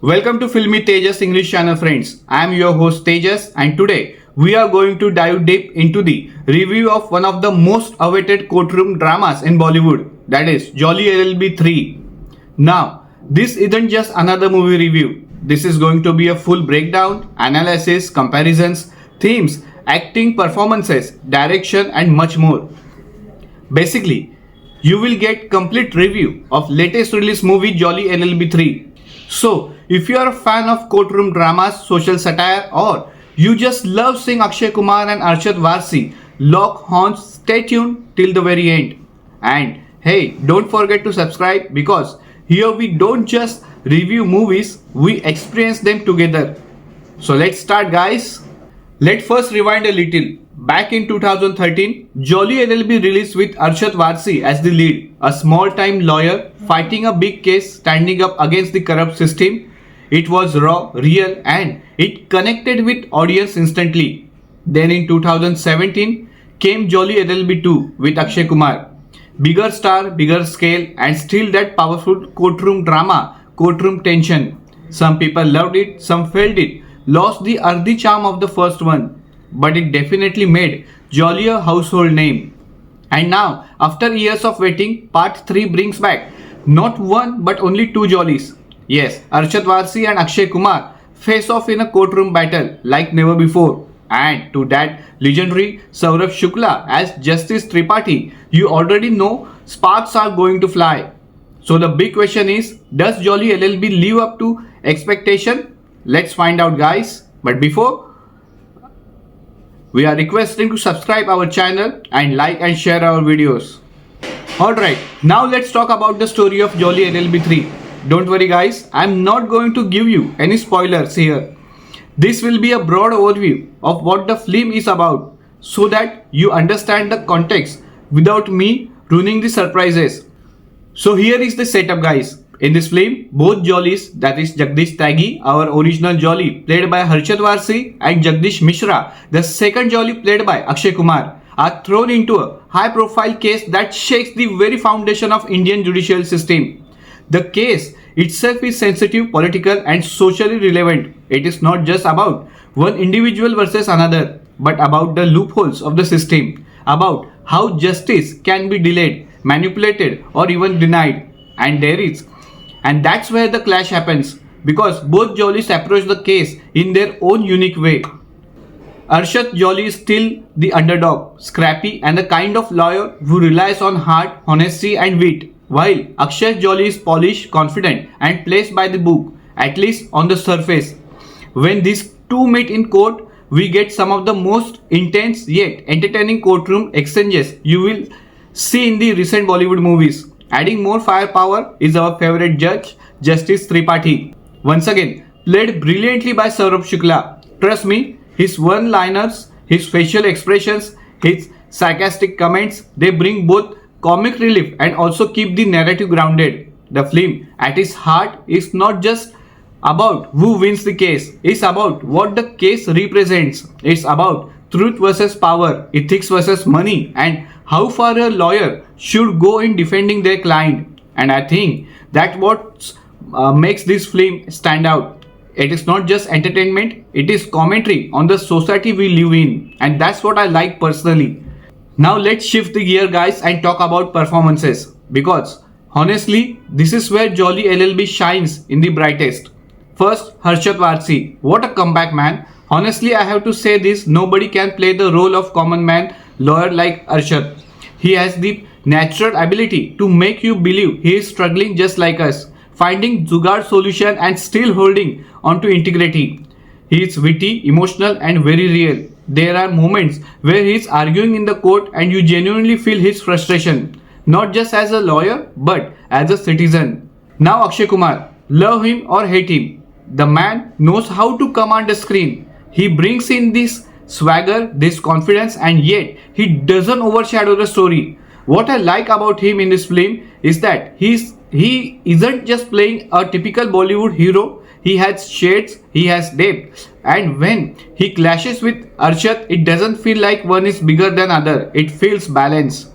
Welcome to Filmy Tejas English channel friends. I am your host Tejas and today we are going to dive deep into the review of one of the most awaited courtroom dramas in Bollywood, that is Jolly LLB 3. Now, this isn't just another movie review. This is going to be a full breakdown, analysis, comparisons, themes, acting, performances, direction and much more. Basically, you will get complete review of latest release movie Jolly LLB 3. So, if you are a fan of courtroom dramas, social satire or you just love seeing Akshay Kumar and Arshad Warsi lock horns, stay tuned till the very end. And hey, don't forget to subscribe because here we don't just review movies, we experience them together. So let's start guys. Let's first rewind a little. Back in 2013, Jolly LLB released with Arshad Warsi as the lead, a small-time lawyer fighting a big case standing up against the corrupt system. It was raw, real and it connected with audience instantly. Then in 2017 came Jolly LLB 2 with Akshay Kumar. Bigger star, bigger scale and still that powerful courtroom drama, courtroom tension. Some people loved it, some felt it lost the earthy charm of the first one. But it definitely made Jolly a household name. And now, after years of waiting, part 3 brings back not one but only two Jollies. Yes, Arshad Warsi and Akshay Kumar face off in a courtroom battle like never before. And to that legendary Saurabh Shukla as Justice Tripathi, you already know sparks are going to fly. So the big question is, does Jolly LLB live up to expectation? Let's find out guys. But before, we are requesting to subscribe our channel and like and share our videos. Alright, now let's talk about the story of Jolly LLB 3. Don't worry guys, I am not going to give you any spoilers here. This will be a broad overview of what the film is about so that you understand the context without me ruining the surprises. So here is the setup guys. In this film, both Jollies, that is Jagdish Tyagi, our original Jolly played by Arshad Warsi and Jagdish Mishra, the second Jolly played by Akshay Kumar, are thrown into a high-profile case that shakes the very foundation of Indian judicial system. The case itself is sensitive, political and socially relevant. It is not just about one individual versus another, but about the loopholes of the system, about how justice can be delayed, manipulated or even denied. And that's where the clash happens, because both Jollies approach the case in their own unique way. Arshad Jolly is still the underdog, scrappy and the kind of lawyer who relies on heart, honesty and wit, while Akshay Jolly is polished, confident and plays by the book, at least on the surface. When these two meet in court, we get some of the most intense yet entertaining courtroom exchanges you will see in the recent Bollywood movies. Adding more firepower is our favorite judge, Justice Tripathi. Once again, played brilliantly by Saurabh Shukla. Trust me, his one-liners, his facial expressions, his sarcastic comments, they bring both comic relief and also keep the narrative grounded. The film, at its heart, is not just about who wins the case. It's about what the case represents. It's about truth versus power, ethics versus money, and how far a lawyer should go in defending their client. And I think that what makes this film stand out. It is not just entertainment, it is commentary on the society we live in. And that's what I like personally. Now let's shift the gear guys and talk about performances. Because honestly, this is where Jolly LLB shines in the brightest. First, Arshad Warsi. What a comeback man. Honestly, I have to say this, nobody can play the role of common man lawyer like Arshad. He has the natural ability to make you believe he is struggling just like us, finding jugaad solution and still holding on to integrity. He is witty, emotional and very real. There are moments where he is arguing in the court and you genuinely feel his frustration, not just as a lawyer but as a citizen. Now Akshay Kumar, love him or hate him, the man knows how to command a screen. He brings in this swagger, this confidence and yet he doesn't overshadow the story. What I like about him in this film is that he isn't just playing a typical Bollywood hero. He has shades, he has depth, and when he clashes with Arshad, it doesn't feel like one is bigger than other. It feels balanced.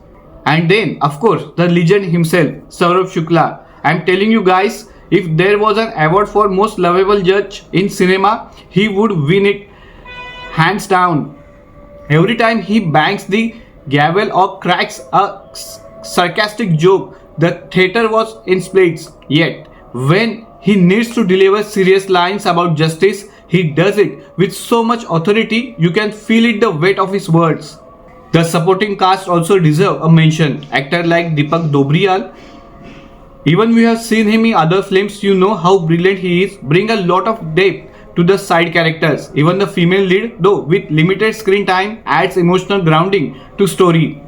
And then, of course, the legend himself, Saurabh Shukla. I'm telling you guys, If there was an award for most lovable judge in cinema, he would win it hands down. Every time he bangs the gavel or cracks a sarcastic joke, the theater was in splits. Yet, when he needs to deliver serious lines about justice, he does it with so much authority you can feel it the weight of his words. The supporting cast also deserve a mention. Actor like Deepak Dobriyal, even we have seen him in other films, you know how brilliant he is, bring a lot of depth to the side characters. Even the female lead, though with limited screen time, adds emotional grounding to story.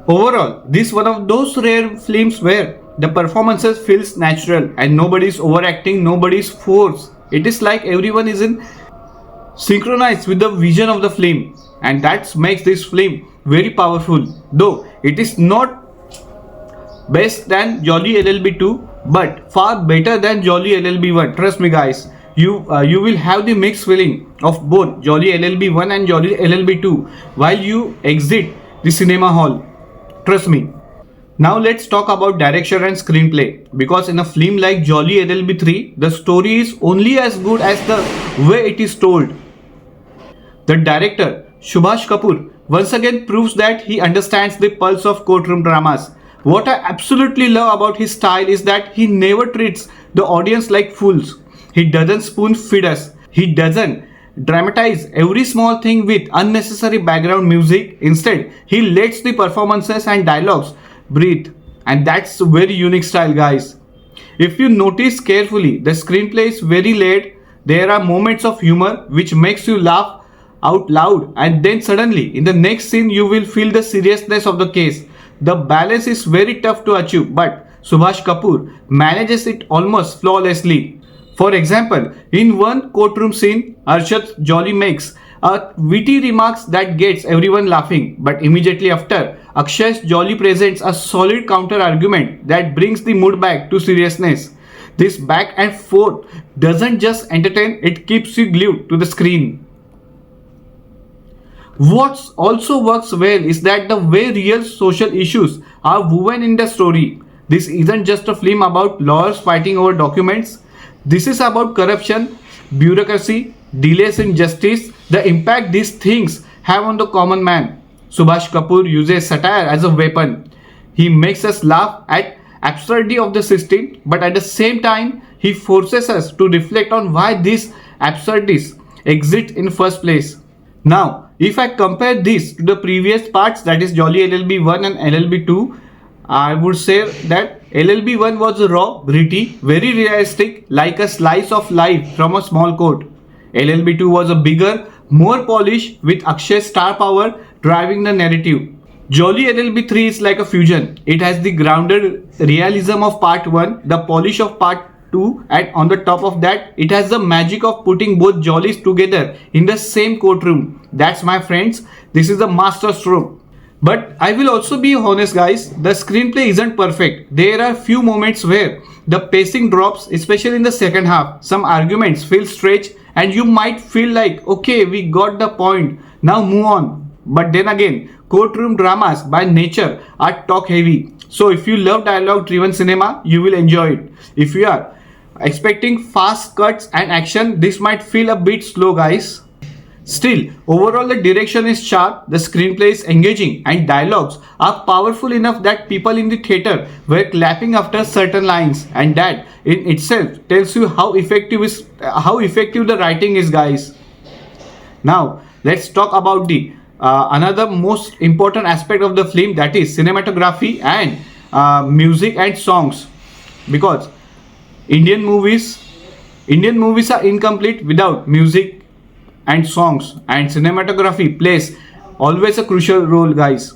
Overall, this is one of those rare films where the performances feels natural and nobody is overacting, nobody is forced. It is like everyone is in synchronized with the vision of the film, and that makes this film very powerful. Though it is not best than Jolly LLB 2, but far better than Jolly LLB 1. Trust me, guys. You will have the mixed feeling of both Jolly LLB 1 and Jolly LLB 2 while you exit the cinema hall. Trust me. Now let's talk about direction and screenplay, because in a film like Jolly LLB 3, the story is only as good as the way it is told. The director, Subhash Kapoor, once again proves that he understands the pulse of courtroom dramas. What I absolutely love about his style is that he never treats the audience like fools. He doesn't spoon feed us. He doesn't dramatize every small thing with unnecessary background music. Instead, he lets the performances and dialogues breathe. And that's a very unique style, guys. If you notice carefully, the screenplay is very laid. There are moments of humor which makes you laugh out loud, and then suddenly in the next scene you will feel the seriousness of the case. The balance is very tough to achieve, but Subhash Kapoor manages it almost flawlessly. For example, in one courtroom scene, Arshad Jolly makes a witty remarks that gets everyone laughing, but immediately after, Akshay Jolly presents a solid counter argument that brings the mood back to seriousness. This back and forth doesn't just entertain, it keeps you glued to the screen. What also works well is that the way real social issues are woven in the story. This isn't just a film about lawyers fighting over documents. This is about corruption, bureaucracy, delays in justice, the impact these things have on the common man. Subhash Kapoor uses satire as a weapon. He makes us laugh at absurdity of the system, but at the same time, he forces us to reflect on why these absurdities exist in first place. Now, if I compare this to the previous parts, that is Jolly LLB 1 and LLB 2, I would say that LLB 1 was raw, gritty, very realistic, like a slice of life from a small court. LLB 2 was a bigger, more polished, with Akshay's star power driving the narrative. Jolly LLB 3 is like a fusion. It has the grounded realism of part 1, the polish of part 2, and on the top of that, it has the magic of putting both Jollies together in the same courtroom. That's, my friends, this is a master stroke. But I will also be honest, guys, the screenplay isn't perfect. There are few moments where the pacing drops, especially in the second half. Some arguments feel stretched and you might feel like, okay, we got the point, now move on. But then again, courtroom dramas by nature are talk heavy. So if you love dialogue driven cinema, you will enjoy it. If you are expecting fast cuts and action, this might feel a bit slow, guys. Still, overall the direction is sharp, the screenplay is engaging, and dialogues are powerful enough that people in the theater were clapping after certain lines, and that in itself tells you how effective the writing is, guys. Now let's talk about the another most important aspect of the film, that is cinematography and music and songs, because Indian movies are incomplete without music and songs, and cinematography plays always a crucial role, guys.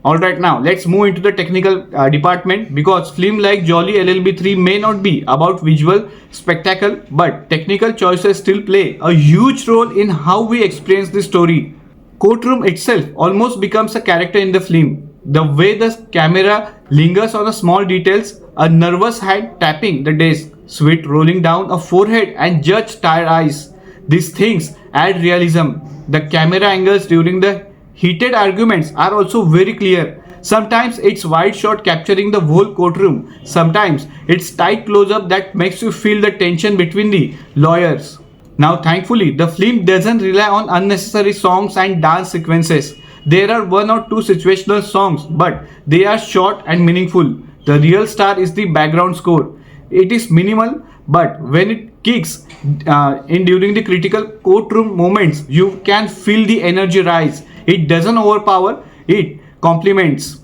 Alright, now let's move into the technical department, because film like Jolly LLB 3 may not be about visual spectacle, but technical choices still play a huge role in how we experience the story. Courtroom itself almost becomes a character in the film. The way the camera lingers on the small details, a nervous hand tapping the desk, sweat rolling down a forehead, and judge tired eyes. These things add realism. The camera angles during the heated arguments are also very clear. Sometimes it's wide shot capturing the whole courtroom. Sometimes it's tight close up that makes you feel the tension between the lawyers. Now, thankfully, the film doesn't rely on unnecessary songs and dance sequences. There are one or two situational songs, but they are short and meaningful. The real star is the background score. It is minimal, but when it kicks in during the critical courtroom moments, you can feel the energy rise. It doesn't overpower, it complements.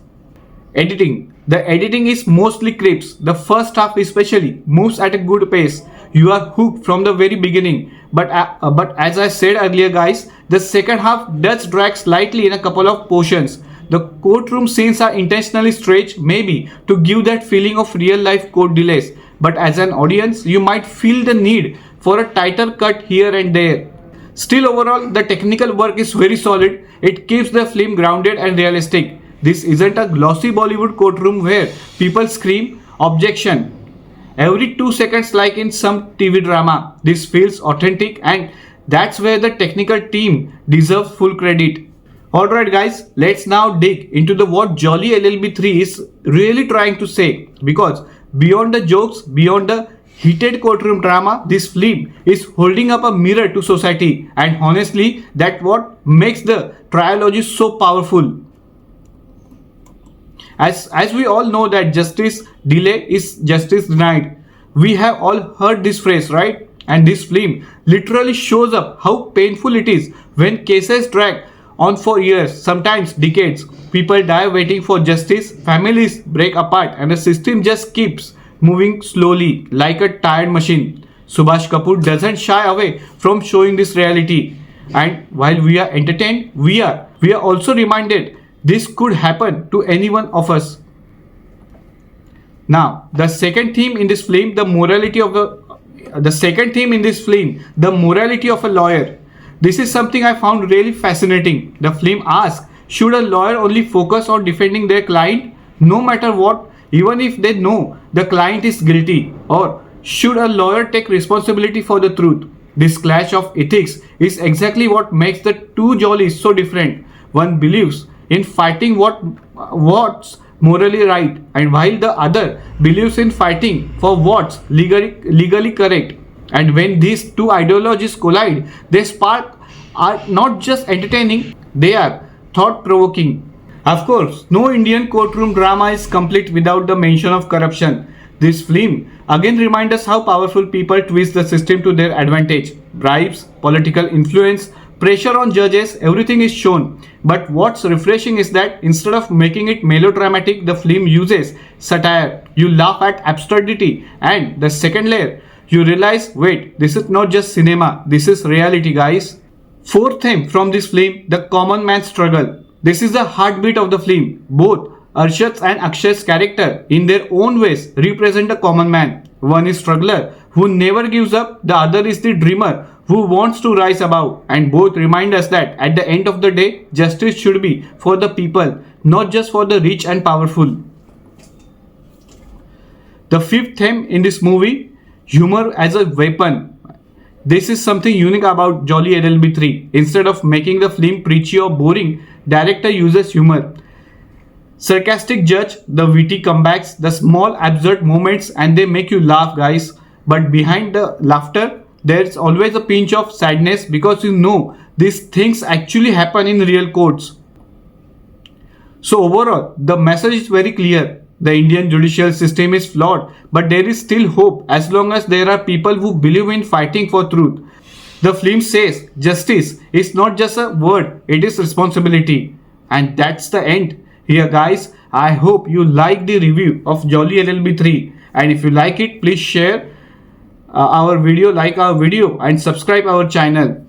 Editing. The editing is mostly crisp. The first half especially moves at a good pace. You are hooked from the very beginning. But as I said earlier, guys, the second half does drag slightly in a couple of portions. The courtroom scenes are intentionally stretched, maybe to give that feeling of real life court delays. But as an audience, you might feel the need for a tighter cut here and there. Still, overall, the technical work is very solid. It keeps the film grounded and realistic. This isn't a glossy Bollywood courtroom where people scream objection every 2 seconds like in some TV drama. This feels authentic, and that's where the technical team deserves full credit. Alright guys, let's now dig into the what Jolly LLB 3 is really trying to say, because beyond the jokes, beyond the heated courtroom drama, this film is holding up a mirror to society, and honestly that's what makes the trilogy so powerful. As we all know that justice delay is justice denied. We have all heard this phrase, right? And this film literally shows up how painful it is when cases drag on for years, sometimes decades. People die waiting for justice, families break apart, and the system just keeps moving slowly like a tired machine. Subhash Kapoor doesn't shy away from showing this reality. And while we are entertained, we are also reminded this could happen to any one of us. Now, the second theme in this film, the morality of a lawyer. This is something I found really fascinating. The film asks, should a lawyer only focus on defending their client no matter what, even if they know the client is guilty, or should a lawyer take responsibility for the truth? This clash of ethics is exactly what makes the two Jollies so different. One believes in fighting what's morally right, and while the other believes in fighting for what's legally correct. And when these two ideologies collide, they spark are not just entertaining, they are thought-provoking. Of course, no Indian courtroom drama is complete without the mention of corruption. This film again reminds us how powerful people twist the system to their advantage. Bribes, political influence, pressure on judges, everything is shown. But what's refreshing is that instead of making it melodramatic, the film uses satire. You laugh at absurdity, and the second layer, you realize, wait, this is not just cinema, this is reality, guys. Fourth theme from this film, the common man's struggle. This is the heartbeat of the film. Both Arshad's and Akshay's character, in their own ways, represent a common man. One is struggler who never gives up, the other is the dreamer who wants to rise above, and both remind us that at the end of the day, justice should be for the people, not just for the rich and powerful. The fifth theme in this movie, humor as a weapon. This is something unique about Jolly LLB 3. Instead of making the film preachy or boring, director uses humor. Sarcastic judge, the witty comebacks, the small absurd moments, and they make you laugh, guys. But behind the laughter, there's always a pinch of sadness, because you know these things actually happen in real courts. So overall, the message is very clear. The Indian judicial system is flawed, but there is still hope as long as there are people who believe in fighting for truth. The film says justice is not just a word, it is responsibility. And that's the end. Here guys, I hope you like the review of Jolly LLB 3, and if you like it, please share our video, like our video, and subscribe our channel.